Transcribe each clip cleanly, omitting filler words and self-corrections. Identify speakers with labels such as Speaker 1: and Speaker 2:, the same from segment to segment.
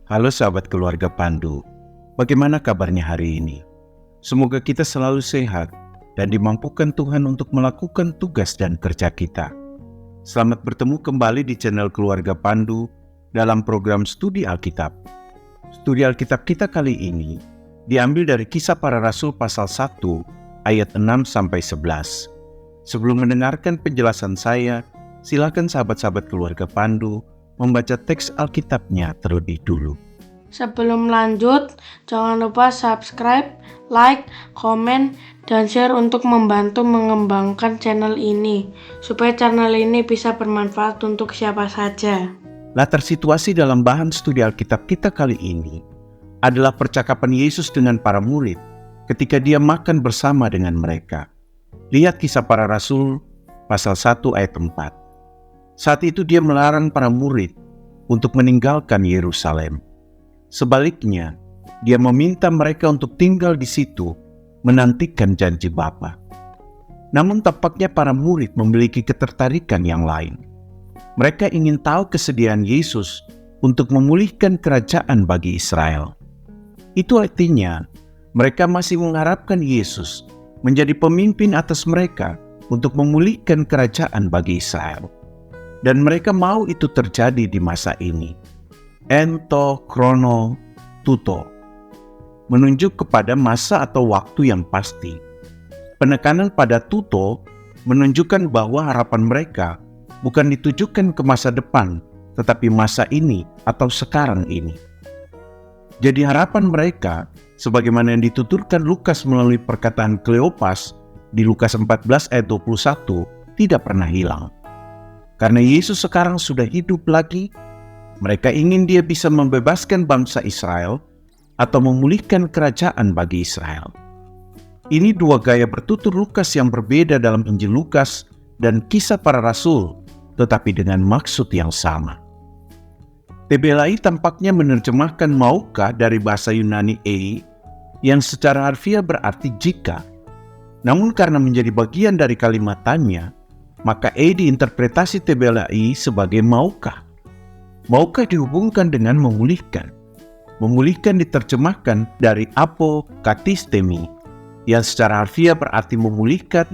Speaker 1: Halo sahabat keluarga Pandu, bagaimana kabarnya hari ini? Semoga kita selalu sehat dan dimampukan Tuhan untuk melakukan tugas dan kerja kita. Selamat bertemu kembali di channel Keluarga Pandu dalam program Studi Alkitab. Studi Alkitab kita kali ini diambil dari Kisah Para Rasul pasal 1 ayat 6-11. Sebelum mendengarkan penjelasan saya, silakan sahabat-sahabat keluarga Pandu membaca teks Alkitabnya terlebih dulu.
Speaker 2: Sebelum lanjut, jangan lupa subscribe, like, komen, dan share untuk membantu mengembangkan channel ini, supaya channel ini bisa bermanfaat untuk siapa saja.
Speaker 1: Latar situasi dalam bahan studi Alkitab kita kali ini adalah percakapan Yesus dengan para murid ketika dia makan bersama dengan mereka. Lihat Kisah Para Rasul pasal 1 ayat 4. Saat itu dia melarang para murid untuk meninggalkan Yerusalem. Sebaliknya, dia meminta mereka untuk tinggal di situ, menantikan janji Bapa. Namun tampaknya para murid memiliki ketertarikan yang lain. Mereka ingin tahu kesediaan Yesus untuk memulihkan kerajaan bagi Israel. Itu artinya, mereka masih mengharapkan Yesus menjadi pemimpin atas mereka untuk memulihkan kerajaan bagi Israel. Dan mereka mau itu terjadi di masa ini. Ento krono tuto, menunjuk kepada masa atau waktu yang pasti. Penekanan pada tuto menunjukkan bahwa harapan mereka bukan ditujukan ke masa depan, tetapi masa ini atau sekarang ini. Jadi harapan mereka, sebagaimana yang dituturkan Lukas melalui perkataan Kleopas di Lukas 14 ayat 21, tidak pernah hilang. Karena Yesus sekarang sudah hidup lagi, mereka ingin dia bisa membebaskan bangsa Israel atau memulihkan kerajaan bagi Israel. Ini dua gaya bertutur Lukas yang berbeda dalam Injil Lukas dan Kisah Para Rasul, tetapi dengan maksud yang sama. TBLAI tampaknya menerjemahkan maukah dari bahasa Yunani yang secara harfiah berarti jika. Namun karena menjadi bagian dari kalimat tanya, maka diinterpretasi TBLAI sebagai maukah. Maukah dihubungkan dengan memulihkan. Memulihkan diterjemahkan dari apokatistemi, yang secara harfiah berarti memulihkan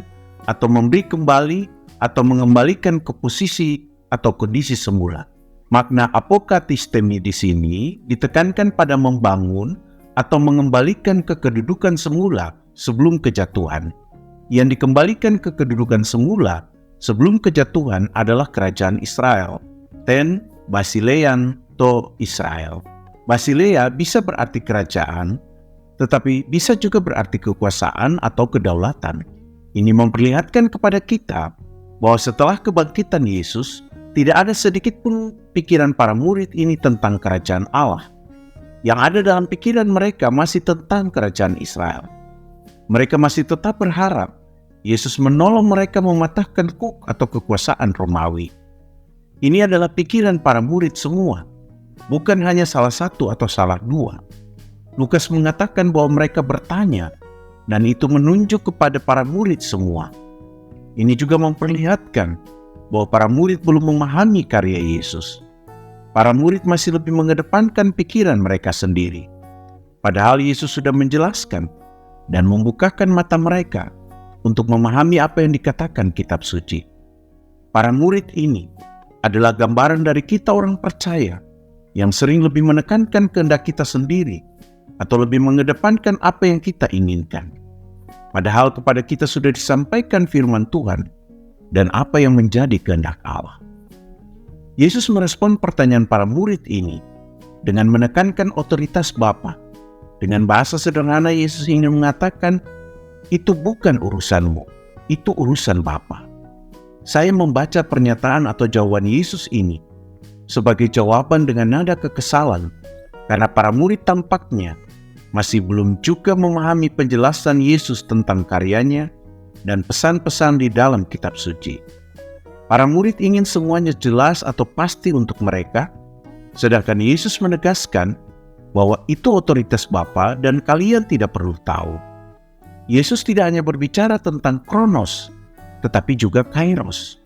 Speaker 1: atau memberi kembali atau mengembalikan ke posisi atau kondisi semula. Makna apokatistemi di sini ditekankan pada membangun atau mengembalikan ke kedudukan semula sebelum kejatuhan. Yang dikembalikan ke kedudukan semula sebelum kejatuhan adalah kerajaan Israel. Ten Basilean to Israel. Basilea bisa berarti kerajaan, tetapi bisa juga berarti kekuasaan atau kedaulatan. Ini memperlihatkan kepada kita bahwa setelah kebangkitan Yesus, tidak ada sedikit pun pikiran para murid ini tentang kerajaan Allah. Yang ada dalam pikiran mereka masih tentang kerajaan Israel. Mereka masih tetap berharap Yesus menolong mereka mematahkan kuk atau kekuasaan Romawi. Ini adalah pikiran para murid semua, bukan hanya salah satu atau salah dua. Lukas mengatakan bahwa mereka bertanya, dan itu menunjuk kepada para murid semua. Ini juga memperlihatkan bahwa para murid belum memahami karya Yesus. Para murid masih lebih mengedepankan pikiran mereka sendiri. Padahal Yesus sudah menjelaskan dan membukakan mata mereka untuk memahami apa yang dikatakan kitab suci. Para murid ini adalah gambaran dari kita orang percaya yang sering lebih menekankan kehendak kita sendiri atau lebih mengedepankan apa yang kita inginkan. Padahal kepada kita sudah disampaikan firman Tuhan dan apa yang menjadi kehendak Allah. Yesus merespon pertanyaan para murid ini dengan menekankan otoritas Bapa. Dengan bahasa sederhana Yesus ingin mengatakan, itu bukan urusanmu, itu urusan Bapa. Saya membaca pernyataan atau jawaban Yesus ini sebagai jawaban dengan nada kekesalan, karena para murid tampaknya masih belum juga memahami penjelasan Yesus tentang karyanya dan pesan-pesan di dalam kitab suci. Para murid ingin semuanya jelas atau pasti untuk mereka, sedangkan Yesus menegaskan bahwa itu otoritas Bapa dan kalian tidak perlu tahu. Yesus tidak hanya berbicara tentang kronos, tetapi juga kairos.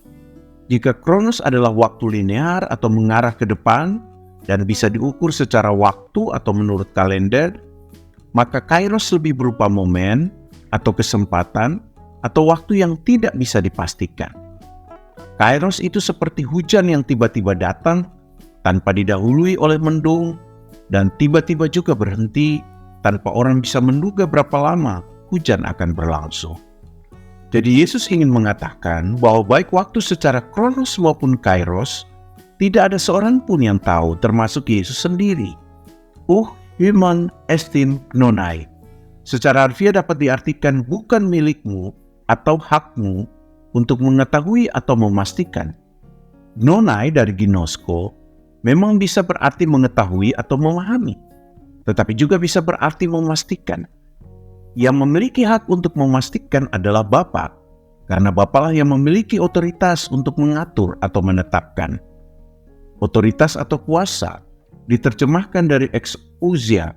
Speaker 1: Jika kronos adalah waktu linear atau mengarah ke depan, dan bisa diukur secara waktu atau menurut kalender, maka kairos lebih berupa momen atau kesempatan atau waktu yang tidak bisa dipastikan. Kairos itu seperti hujan yang tiba-tiba datang tanpa didahului oleh mendung dan tiba-tiba juga berhenti tanpa orang bisa menduga berapa lama hujan akan berlangsung. Jadi Yesus ingin mengatakan bahwa baik waktu secara kronos maupun kairos, tidak ada seorang pun yang tahu, termasuk Yesus sendiri. Human estin gnonai. Secara harfiah dapat diartikan bukan milikmu atau hakmu untuk mengetahui atau memastikan. Gnonai dari ginosko memang bisa berarti mengetahui atau memahami, tetapi juga bisa berarti memastikan. Yang memiliki hak untuk memastikan adalah Bapa, karena Bapalah yang memiliki otoritas untuk mengatur atau menetapkan. Otoritas atau kuasa diterjemahkan dari exousia,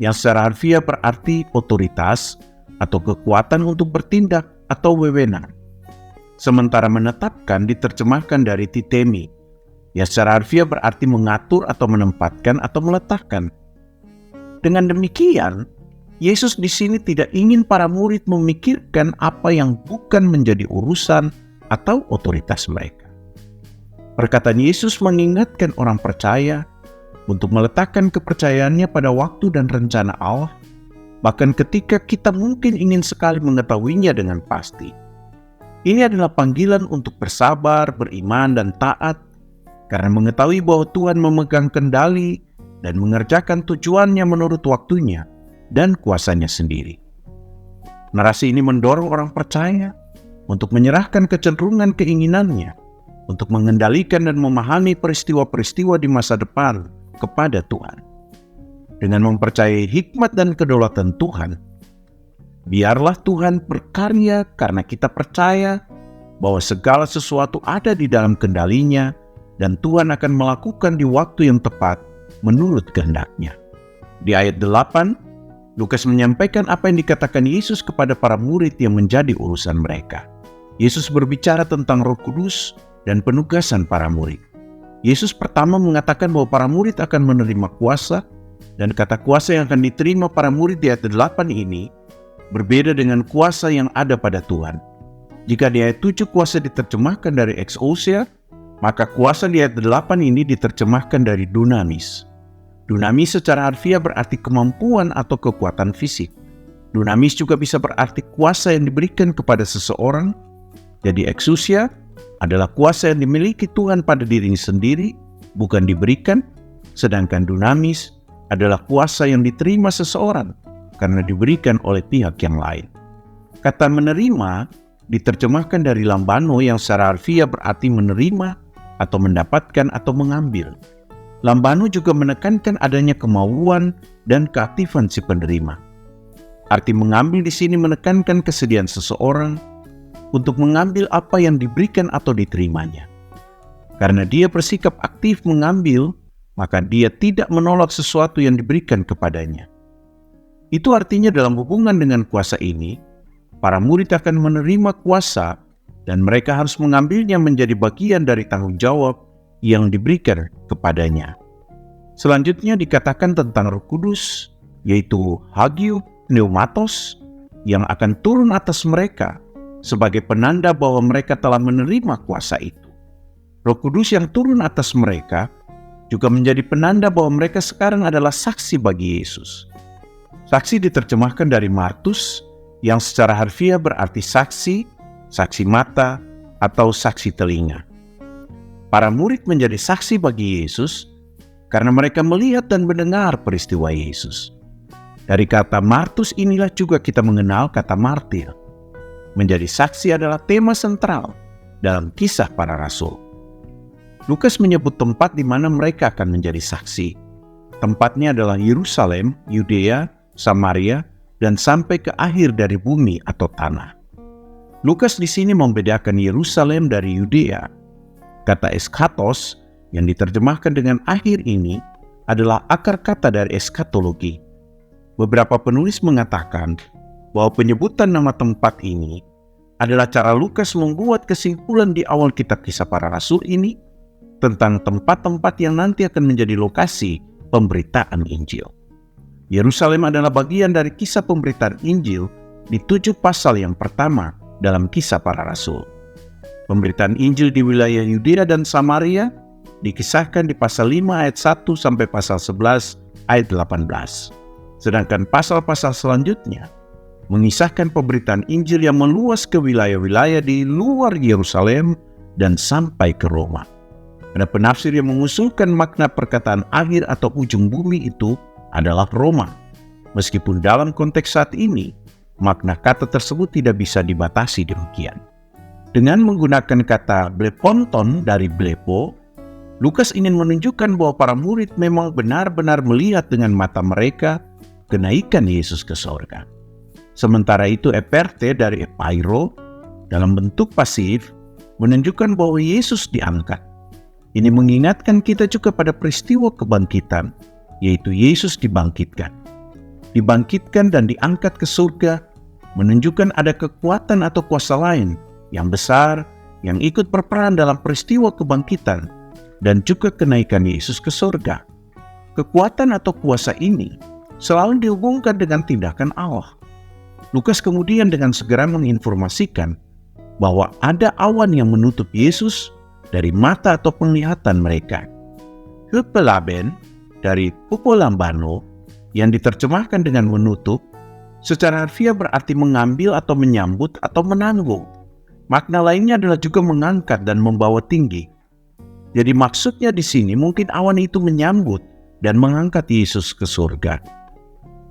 Speaker 1: yang secara harfiah berarti otoritas atau kekuatan untuk bertindak atau wewenang. Sementara menetapkan diterjemahkan dari titemi, yang secara harfiah berarti mengatur atau menempatkan atau meletakkan. Dengan demikian, Yesus di sini tidak ingin para murid memikirkan apa yang bukan menjadi urusan atau otoritas mereka. Perkataan Yesus mengingatkan orang percaya untuk meletakkan kepercayaannya pada waktu dan rencana Allah, bahkan ketika kita mungkin ingin sekali mengetahuinya dengan pasti. Ini adalah panggilan untuk bersabar, beriman, dan taat, karena mengetahui bahwa Tuhan memegang kendali dan mengerjakan tujuannya menurut waktunya dan kuasanya sendiri. Narasi ini mendorong orang percaya untuk menyerahkan kecenderungan keinginannya untuk mengendalikan dan memahami peristiwa-peristiwa di masa depan kepada Tuhan. Dengan mempercayai hikmat dan kedaulatan Tuhan, biarlah Tuhan berkarya karena kita percaya bahwa segala sesuatu ada di dalam kendalinya dan Tuhan akan melakukan di waktu yang tepat menurut kehendak-Nya. Di ayat 8, Lukas menyampaikan apa yang dikatakan Yesus kepada para murid yang menjadi urusan mereka. Yesus berbicara tentang Roh Kudus dan penugasan para murid. Yesus pertama mengatakan bahwa para murid akan menerima kuasa, dan kata kuasa yang akan diterima para murid di ayat 8 ini berbeda dengan kuasa yang ada pada Tuhan. Jika di ayat 7 kuasa diterjemahkan dari exousia, maka kuasa di ayat 8 ini diterjemahkan dari dunamis. Dunamis secara harfiah berarti kemampuan atau kekuatan fisik. Dunamis juga bisa berarti kuasa yang diberikan kepada seseorang. Jadi exousia adalah kuasa yang dimiliki Tuhan pada dirinya sendiri, bukan diberikan, sedangkan dunamis adalah kuasa yang diterima seseorang karena diberikan oleh pihak yang lain. Kata menerima diterjemahkan dari lambano yang secara harfiah berarti menerima atau mendapatkan atau mengambil. Lambano juga menekankan adanya kemauan dan keaktifan si penerima. Arti mengambil di sini menekankan kesediaan seseorang untuk mengambil apa yang diberikan atau diterimanya. Karena dia bersikap aktif mengambil, maka dia tidak menolak sesuatu yang diberikan kepadanya. Itu artinya dalam hubungan dengan kuasa ini, para murid akan menerima kuasa dan mereka harus mengambilnya menjadi bagian dari tanggung jawab yang diberikan kepadanya. Selanjutnya dikatakan tentang Roh Kudus, yaitu Hagiu Pneumatos, yang akan turun atas mereka sebagai penanda bahwa mereka telah menerima kuasa itu. Roh Kudus yang turun atas mereka juga menjadi penanda bahwa mereka sekarang adalah saksi bagi Yesus. Saksi diterjemahkan dari martus, yang secara harfiah berarti saksi, saksi mata, atau saksi telinga. Para murid menjadi saksi bagi Yesus karena mereka melihat dan mendengar peristiwa Yesus. Dari kata martus inilah juga kita mengenal kata martir. Menjadi saksi adalah tema sentral dalam kisah para rasul. Lukas menyebut tempat di mana mereka akan menjadi saksi. Tempatnya adalah Yerusalem, Yudea, Samaria, dan sampai ke akhir dari bumi atau tanah. Lukas di sini membedakan Yerusalem dari Yudea. Kata eskatos yang diterjemahkan dengan akhir ini adalah akar kata dari eskatologi. Beberapa penulis mengatakan bahwa penyebutan nama tempat ini adalah cara Lukas membuat kesimpulan di awal kitab Kisah Para Rasul ini tentang tempat-tempat yang nanti akan menjadi lokasi pemberitaan Injil. Yerusalem adalah bagian dari kisah pemberitaan Injil di 7 pasal yang pertama dalam Kisah Para Rasul. Pemberitaan Injil di wilayah Yudea dan Samaria dikisahkan di pasal 5 ayat 1 sampai pasal 11 ayat 18. Sedangkan pasal-pasal selanjutnya mengisahkan pemberitaan Injil yang meluas ke wilayah-wilayah di luar Yerusalem dan sampai ke Roma. Ada penafsir yang mengusulkan makna perkataan akhir atau ujung bumi itu adalah Roma. Meskipun dalam konteks saat ini, makna kata tersebut tidak bisa dibatasi demikian. Dengan menggunakan kata bleponton dari blepo, Lukas ingin menunjukkan bahwa para murid memang benar-benar melihat dengan mata mereka kenaikan Yesus ke sorga. Sementara itu eperte dari epairo dalam bentuk pasif menunjukkan bahwa Yesus diangkat. Ini mengingatkan kita juga pada peristiwa kebangkitan, yaitu Yesus dibangkitkan. Dibangkitkan dan diangkat ke surga menunjukkan ada kekuatan atau kuasa lain yang besar yang ikut berperan dalam peristiwa kebangkitan dan juga kenaikan Yesus ke surga. Kekuatan atau kuasa ini selalu dihubungkan dengan tindakan Allah. Lukas kemudian dengan segera menginformasikan bahwa ada awan yang menutup Yesus dari mata atau penglihatan mereka. Huppelaben dari pupolambano yang diterjemahkan dengan menutup, secara harfiah berarti mengambil atau menyambut atau menanggung. Makna lainnya adalah juga mengangkat dan membawa tinggi. Jadi maksudnya di sini mungkin awan itu menyambut dan mengangkat Yesus ke surga.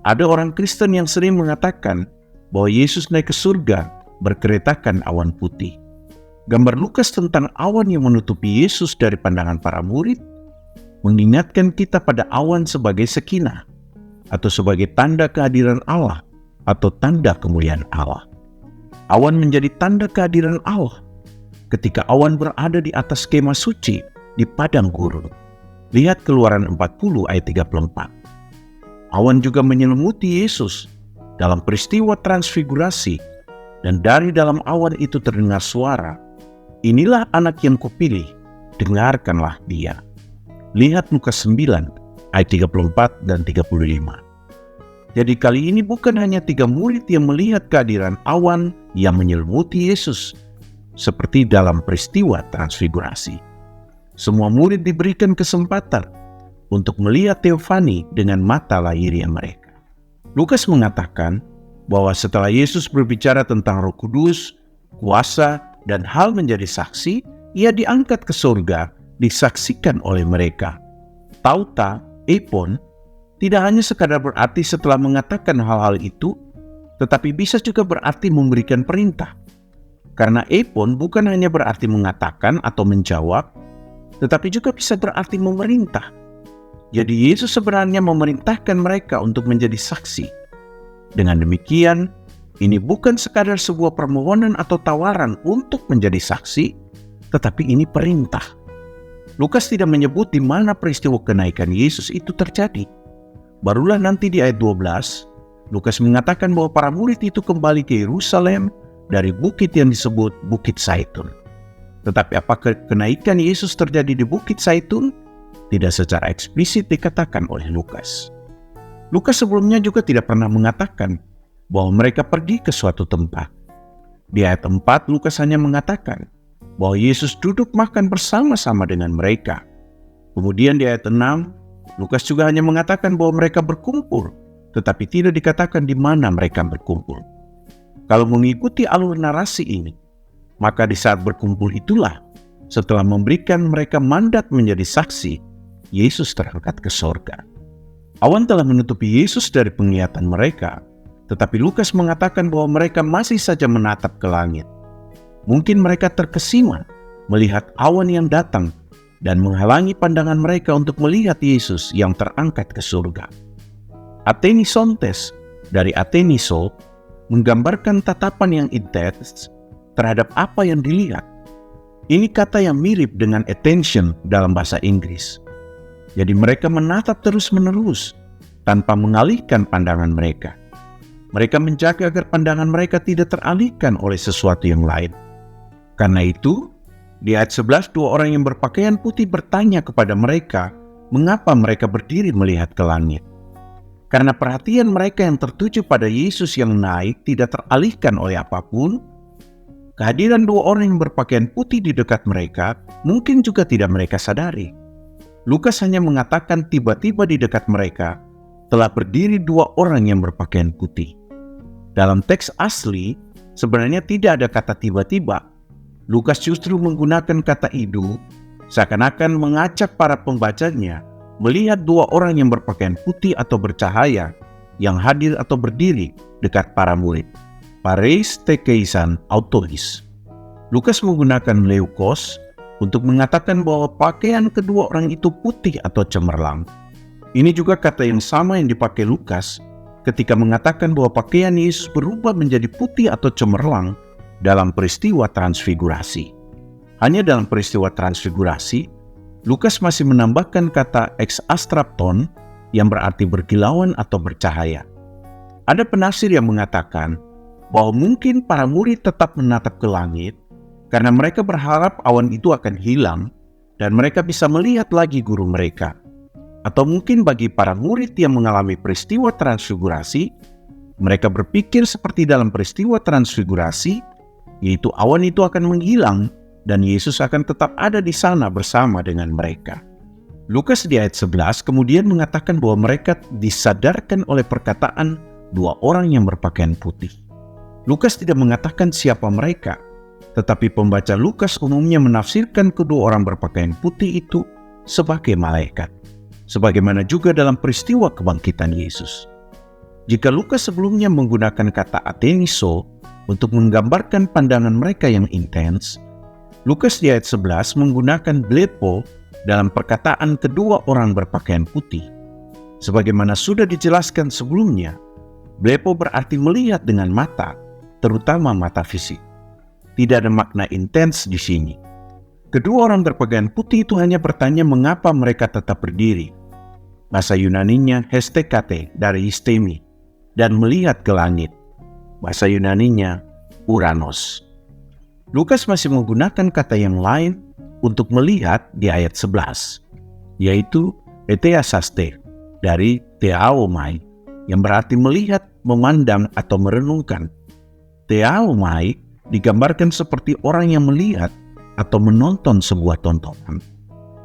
Speaker 1: Ada orang Kristen yang sering mengatakan bahwa Yesus naik ke surga berkeretakan awan putih. Gambar Lukas tentang awan yang menutupi Yesus dari pandangan para murid mengingatkan kita pada awan sebagai sekinah atau sebagai tanda kehadiran Allah atau tanda kemuliaan Allah. Awan menjadi tanda kehadiran Allah ketika awan berada di atas kemah suci di padang gurun. Lihat Keluaran 40 ayat 34. Awan juga menyelimuti Yesus dalam peristiwa transfigurasi, dan dari dalam awan itu terdengar suara, "Inilah anak yang kupilih, dengarkanlah dia." Lihat Lukas 9 ayat 34 dan 35. Jadi kali ini bukan hanya 3 murid yang melihat kehadiran awan yang menyelimuti Yesus seperti dalam peristiwa transfigurasi. Semua murid diberikan kesempatan untuk melihat teofani dengan mata lahiriah mereka. Lukas mengatakan bahwa setelah Yesus berbicara tentang Roh Kudus, kuasa, dan hal menjadi saksi, ia diangkat ke surga, disaksikan oleh mereka. Tauta, epon, tidak hanya sekadar berarti setelah mengatakan hal-hal itu, tetapi bisa juga berarti memberikan perintah. Karena epon bukan hanya berarti mengatakan atau menjawab, tetapi juga bisa berarti memerintah. Jadi Yesus sebenarnya memerintahkan mereka untuk menjadi saksi. Dengan demikian, ini bukan sekadar sebuah permohonan atau tawaran untuk menjadi saksi, tetapi ini perintah. Lukas tidak menyebut di mana peristiwa kenaikan Yesus itu terjadi. Barulah nanti di ayat 12, Lukas mengatakan bahwa para murid itu kembali ke Yerusalem dari bukit yang disebut Bukit Zaitun. Tetapi apakah kenaikan Yesus terjadi di Bukit Zaitun? Tidak secara eksplisit dikatakan oleh Lukas. Lukas sebelumnya juga tidak pernah mengatakan bahwa mereka pergi ke suatu tempat. Di ayat 4, Lukas hanya mengatakan bahwa Yesus duduk makan bersama-sama dengan mereka. Kemudian di ayat 6, Lukas juga hanya mengatakan bahwa mereka berkumpul, tetapi tidak dikatakan di mana mereka berkumpul. Kalau mengikuti alur narasi ini, maka di saat berkumpul itulah, setelah memberikan mereka mandat menjadi saksi, Yesus terangkat ke sorga. Awan telah menutupi Yesus dari penglihatan mereka, tetapi Lukas mengatakan bahwa mereka masih saja menatap ke langit. Mungkin mereka terkesima melihat awan yang datang dan menghalangi pandangan mereka untuk melihat Yesus yang terangkat ke surga. Athenisontes dari Atheniso menggambarkan tatapan yang intens terhadap apa yang dilihat. Ini kata yang mirip dengan attention dalam bahasa Inggris. Jadi mereka menatap terus-menerus tanpa mengalihkan pandangan mereka. Mereka menjaga agar pandangan mereka tidak teralihkan oleh sesuatu yang lain. Karena itu, Di ayat 11, dua orang yang berpakaian putih bertanya kepada mereka, mengapa mereka berdiri melihat ke langit. Karena perhatian mereka yang tertuju pada Yesus yang naik tidak teralihkan oleh apapun, kehadiran dua orang yang berpakaian putih di dekat mereka mungkin juga tidak mereka sadari. Lukas hanya mengatakan tiba-tiba di dekat mereka telah berdiri dua orang yang berpakaian putih. Dalam teks asli, sebenarnya tidak ada kata tiba-tiba. Lukas justru menggunakan kata idu, seakan-akan mengajak para pembacanya melihat dua orang yang berpakaian putih atau bercahaya yang hadir atau berdiri dekat para murid. Pareis tekeisan autois. Lukas menggunakan leukos untuk mengatakan bahwa pakaian kedua orang itu putih atau cemerlang. Ini juga kata yang sama yang dipakai Lukas ketika mengatakan bahwa pakaian Yesus berubah menjadi putih atau cemerlang dalam peristiwa transfigurasi. Hanya dalam peristiwa transfigurasi, Lukas masih menambahkan kata exastrapton yang berarti berkilauan atau bercahaya. Ada penafsir yang mengatakan bahwa mungkin para murid tetap menatap ke langit karena mereka berharap awan itu akan hilang dan mereka bisa melihat lagi guru mereka. Atau mungkin bagi para murid yang mengalami peristiwa transfigurasi, mereka berpikir seperti dalam peristiwa transfigurasi, yaitu awan itu akan menghilang dan Yesus akan tetap ada di sana bersama dengan mereka. Lukas di ayat 11 kemudian mengatakan bahwa mereka disadarkan oleh perkataan dua orang yang berpakaian putih. Lukas tidak mengatakan siapa mereka, tetapi pembaca Lukas umumnya menafsirkan kedua orang berpakaian putih itu sebagai malaikat, sebagaimana juga dalam peristiwa kebangkitan Yesus. Jika Lukas sebelumnya menggunakan kata atheniso untuk menggambarkan pandangan mereka yang intens, Lukas di ayat 11 menggunakan blepo dalam perkataan kedua orang berpakaian putih. Sebagaimana sudah dijelaskan sebelumnya, blepo berarti melihat dengan mata, terutama mata fisik. Tidak ada makna intens di sini. Kedua orang berpakaian putih itu hanya bertanya mengapa mereka tetap berdiri. Bahasa Yunaninya hestekate dari histemi, dan melihat ke langit. Bahasa Yunaninya uranos. Lukas masih menggunakan kata yang lain untuk melihat di ayat 11, yaitu eteasaste dari theaomai, yang berarti melihat, memandang, atau merenungkan. Theaomai digambarkan seperti orang yang melihat atau menonton sebuah tontonan.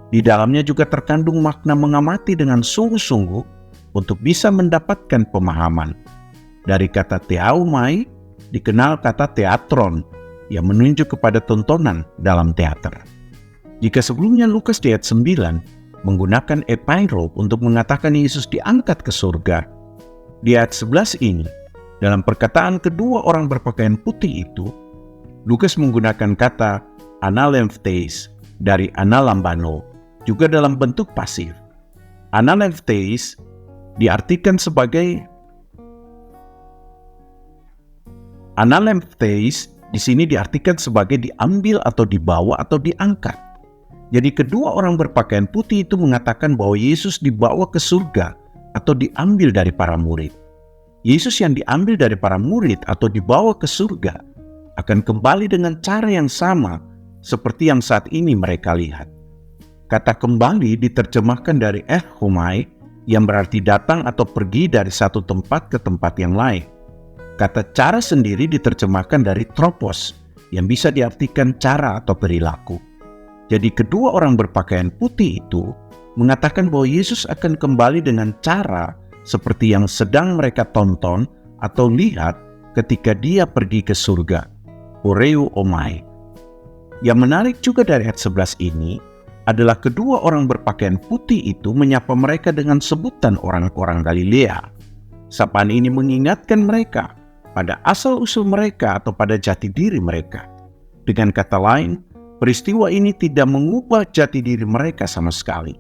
Speaker 1: Di dalamnya juga terkandung makna mengamati dengan sungguh-sungguh untuk bisa mendapatkan pemahaman. Dari kata theaomai dikenal kata teatron yang menunjuk kepada tontonan dalam teater. Jika sebelumnya Lukas di ayat 9 menggunakan epairo untuk mengatakan Yesus diangkat ke surga, di ayat 11 ini, dalam perkataan kedua orang berpakaian putih itu, Lukas menggunakan kata analemphtheis dari analambano, juga dalam bentuk pasif. Analemphtheis diartikan sebagai di sini diartikan sebagai diambil atau dibawa atau diangkat. Jadi kedua orang berpakaian putih itu mengatakan bahwa Yesus dibawa ke surga atau diambil dari para murid. Yesus yang diambil dari para murid atau dibawa ke surga akan kembali dengan cara yang sama seperti yang saat ini mereka lihat. Kata kembali diterjemahkan dari erchomai yang berarti datang atau pergi dari satu tempat ke tempat yang lain. Kata cara sendiri diterjemahkan dari tropos yang bisa diartikan cara atau perilaku. Jadi kedua orang berpakaian putih itu mengatakan bahwa Yesus akan kembali dengan cara seperti yang sedang mereka tonton atau lihat ketika dia pergi ke surga. Oreu omai. Yang menarik juga dari ayat 11 ini adalah kedua orang berpakaian putih itu menyapa mereka dengan sebutan orang-orang Galilea. Sapaan ini mengingatkan mereka pada asal-usul mereka atau pada jati diri mereka. Dengan kata lain, peristiwa ini tidak mengubah jati diri mereka sama sekali.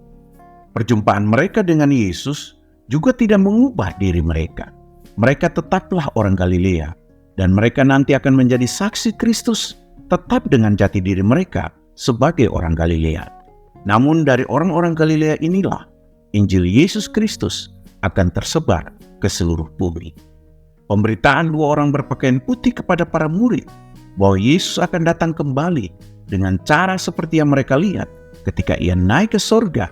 Speaker 1: Perjumpaan mereka dengan Yesus juga tidak mengubah diri mereka. Mereka tetaplah orang Galilea, dan mereka nanti akan menjadi saksi Kristus tetap dengan jati diri mereka sebagai orang Galilea. Namun dari orang-orang Galilea inilah Injil Yesus Kristus akan tersebar ke seluruh bumi. Pemberitaan dua orang berpakaian putih kepada para murid bahwa Yesus akan datang kembali dengan cara seperti yang mereka lihat ketika ia naik ke surga,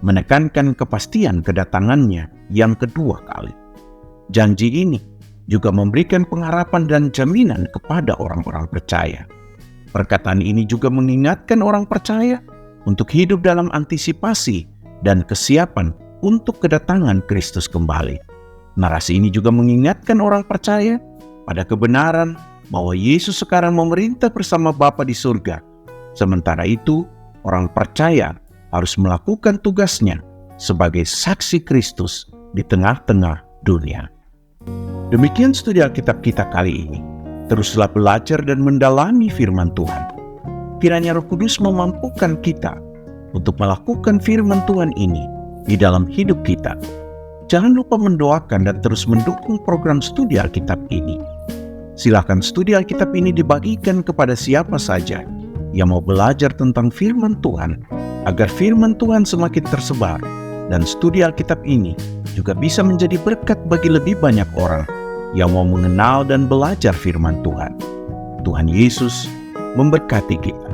Speaker 1: menekankan kepastian kedatangannya yang kedua kali. Janji ini juga memberikan pengharapan dan jaminan kepada orang-orang percaya. Perkataan ini juga mengingatkan orang percaya untuk hidup dalam antisipasi dan kesiapan untuk kedatangan Kristus kembali. Narasi ini juga mengingatkan orang percaya pada kebenaran bahwa Yesus sekarang memerintah bersama Bapa di surga. Sementara itu, orang percaya harus melakukan tugasnya sebagai saksi Kristus di tengah-tengah dunia. Demikian studi Alkitab kita kali ini. Teruslah belajar dan mendalami firman Tuhan. Kiranya Roh Kudus memampukan kita untuk melakukan firman Tuhan ini di dalam hidup kita. Jangan lupa mendoakan dan terus mendukung program studi Alkitab ini. Silakan studi Alkitab ini dibagikan kepada siapa saja yang mau belajar tentang firman Tuhan, agar firman Tuhan semakin tersebar dan studi Alkitab ini juga bisa menjadi berkat bagi lebih banyak orang yang mau mengenal dan belajar firman Tuhan. Tuhan Yesus memberkati kita.